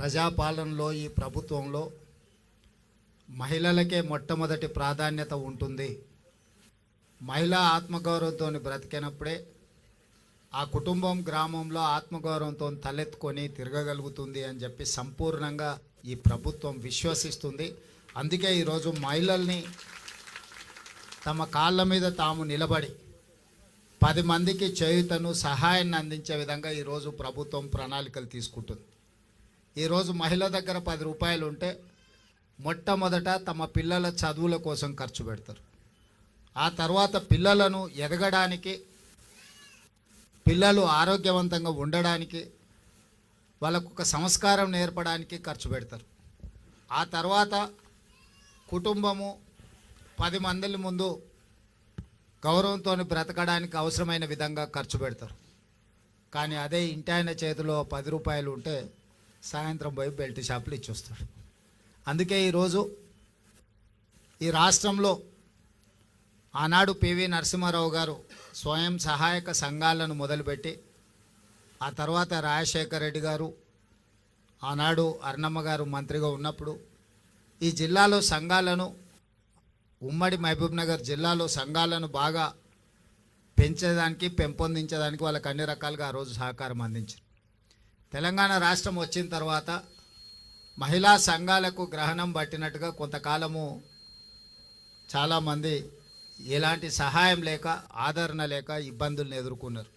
ప్రజాపాలనలో ఈ ప్రభుత్వంలో మహిళలకే మొట్టమొదటి ప్రాధాన్యత ఉంటుంది. మహిళా ఆత్మగౌరవంతో బ్రతికినప్పుడే ఆ కుటుంబం గ్రామంలో ఆత్మగౌరవంతో తలెత్తుకొని తిరగగలుగుతుంది అని చెప్పి సంపూర్ణంగా ఈ ప్రభుత్వం విశ్వసిస్తుంది. అందుకే ఈరోజు మహిళల్ని తమ కాళ్ళ మీద తాము నిలబడి 10 మందికి చేయుతను సహాయాన్ని అందించే విధంగా ఈరోజు ప్రభుత్వం ప్రణాళికలు తీసుకుంటుంది. ఈరోజు మహిళ దగ్గర 10 రూపాయలు ఉంటే మొట్టమొదట తమ పిల్లల చదువుల కోసం ఖర్చు పెడతారు. ఆ తర్వాత పిల్లలను ఎదగడానికి, పిల్లలు ఆరోగ్యవంతంగా ఉండడానికి, వాళ్ళకు ఒక సంస్కారం నేర్పడానికి ఖర్చు పెడతారు. ఆ తర్వాత కుటుంబము 10 మంది ముందు గౌరవంతో బ్రతకడానికి అవసరమైన విధంగా ఖర్చు పెడతారు. కానీ అదే ఇంటాయన చేతిలో 10 రూపాయలు ఉంటే సాయంత్రం పోయి బెల్ట్ షాపులు ఇచ్చొస్తాడు. అందుకే ఈరోజు ఈ రాష్ట్రంలో ఆనాడు పివి నరసింహారావు గారు స్వయం సహాయక సంఘాలను మొదలుపెట్టి, ఆ తర్వాత రాజశేఖర రెడ్డి గారు, ఆనాడు అర్ణమ్మ గారు మంత్రిగా ఉన్నప్పుడు ఈ జిల్లాలో సంఘాలను, ఉమ్మడి మహబూబ్నగర్ జిల్లాలో సంఘాలను బాగా పెంచేదానికి, పెంపొందించేదానికి వాళ్ళకి అన్ని రకాలుగా ఆ రోజు సహకారం అందించారు. తెలంగాణ రాష్ట్రం వచ్చిన తర్వాత మహిళా సంఘాలకు గ్రహణం పట్టినట్టుగా కొంతకాలము చాలామంది ఎలాంటి సహాయం లేక, ఆదరణ లేక ఇబ్బందులను ఎదుర్కొన్నారు.